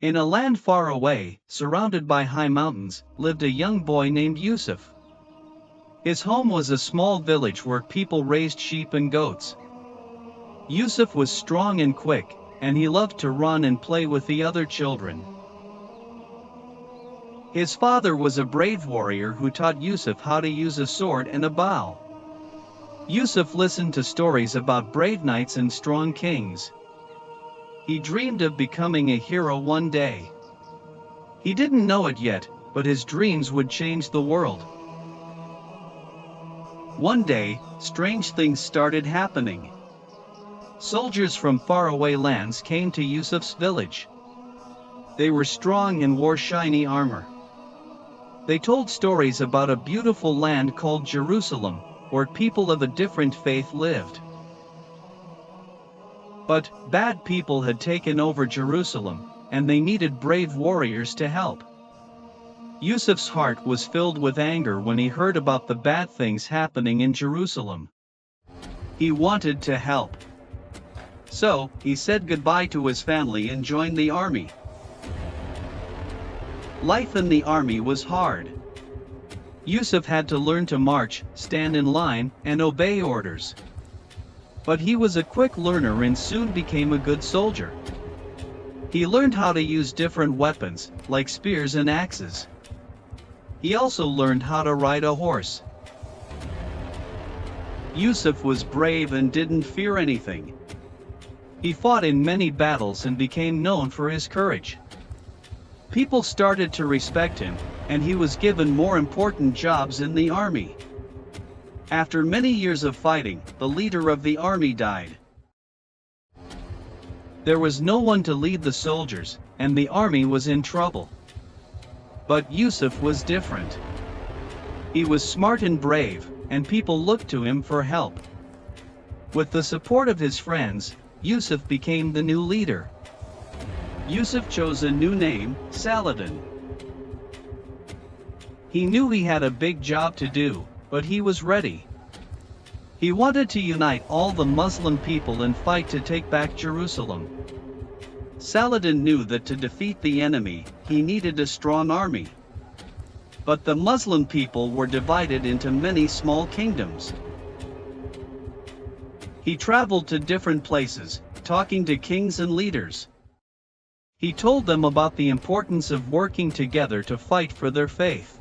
In a land far away, surrounded by high mountains, lived a young boy named Yusuf. His home was a small village where people raised sheep and goats. Yusuf was strong and quick, and he loved to run and play with the other children. His father was a brave warrior who taught Yusuf how to use a sword and a bow. Yusuf listened to stories about brave knights and strong kings. He dreamed of becoming a hero one day. He didn't know it yet, but his dreams would change the world. One day, strange things started happening. Soldiers from faraway lands came to Yusuf's village. They were strong and wore shiny armor. They told stories about a beautiful land called Jerusalem, where people of a different faith lived. But bad people had taken over Jerusalem, and they needed brave warriors to help. Yusuf's heart was filled with anger when he heard about the bad things happening in Jerusalem. He wanted to help. So, he said goodbye to his family and joined the army. Life in the army was hard. Yusuf had to learn to march, stand in line, and obey orders. But he was a quick learner and soon became a good soldier. He learned how to use different weapons, like spears and axes. He also learned how to ride a horse. Yusuf was brave and didn't fear anything. He fought in many battles and became known for his courage. People started to respect him, and he was given more important jobs in the army. After many years of fighting, the leader of the army died. There was no one to lead the soldiers, and the army was in trouble. But Yusuf was different. He was smart and brave, and people looked to him for help. With the support of his friends, Yusuf became the new leader. Yusuf chose a new name, Saladin. He knew he had a big job to do, but he was ready. He wanted to unite all the Muslim people and fight to take back Jerusalem. Saladin knew that to defeat the enemy, he needed a strong army. But the Muslim people were divided into many small kingdoms. He traveled to different places, talking to kings and leaders. He told them about the importance of working together to fight for their faith.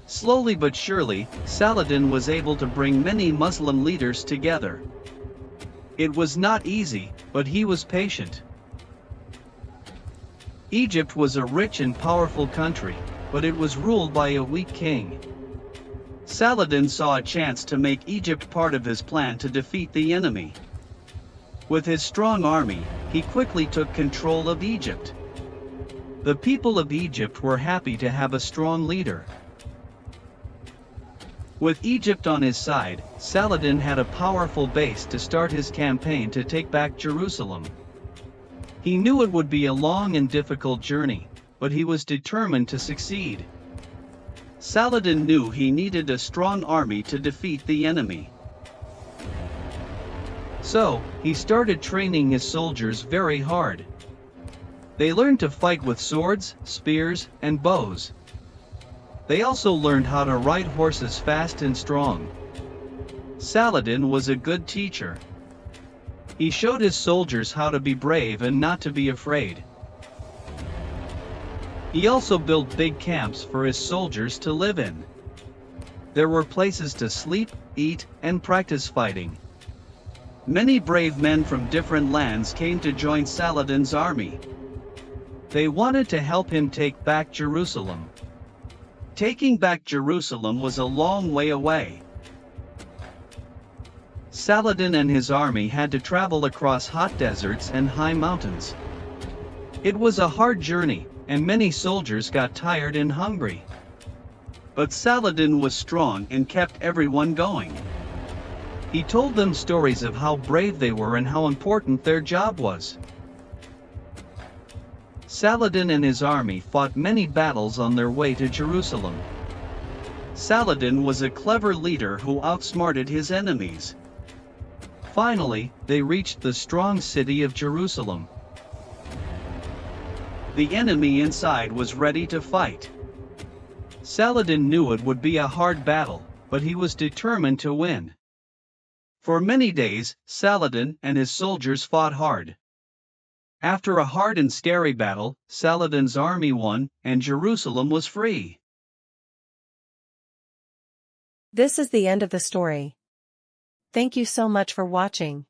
Slowly but surely, Saladin was able to bring many Muslim leaders together. It was not easy, but he was patient. Egypt was a rich and powerful country, but it was ruled by a weak king. Saladin saw a chance to make Egypt part of his plan to defeat the enemy. With his strong army, he quickly took control of Egypt. The people of Egypt were happy to have a strong leader. With Egypt on his side, Saladin had a powerful base to start his campaign to take back Jerusalem. He knew it would be a long and difficult journey, but he was determined to succeed. Saladin knew he needed a strong army to defeat the enemy. So, he started training his soldiers very hard. They learned to fight with swords, spears, and bows. They also learned how to ride horses fast and strong. Saladin was a good teacher. He showed his soldiers how to be brave and not to be afraid. He also built big camps for his soldiers to live in. There were places to sleep, eat, and practice fighting. Many brave men from different lands came to join Saladin's army. They wanted to help him take back Jerusalem. Taking back Jerusalem was a long way away. Saladin and his army had to travel across hot deserts and high mountains. It was a hard journey, and many soldiers got tired and hungry. But Saladin was strong and kept everyone going. He told them stories of how brave they were and how important their job was. Saladin and his army fought many battles on their way to Jerusalem. Saladin was a clever leader who outsmarted his enemies. Finally, they reached the strong city of Jerusalem. The enemy inside was ready to fight. Saladin knew it would be a hard battle, but he was determined to win. For many days, Saladin and his soldiers fought hard. After a hard and scary battle, Saladin's army won, and Jerusalem was free. This is the end of the story. Thank you so much for watching.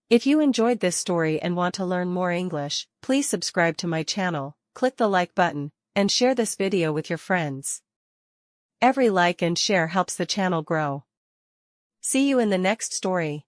If you enjoyed this story and want to learn more English, please subscribe to my channel, click the like button, and share this video with your friends. Every like and share helps the channel grow. See you in the next story.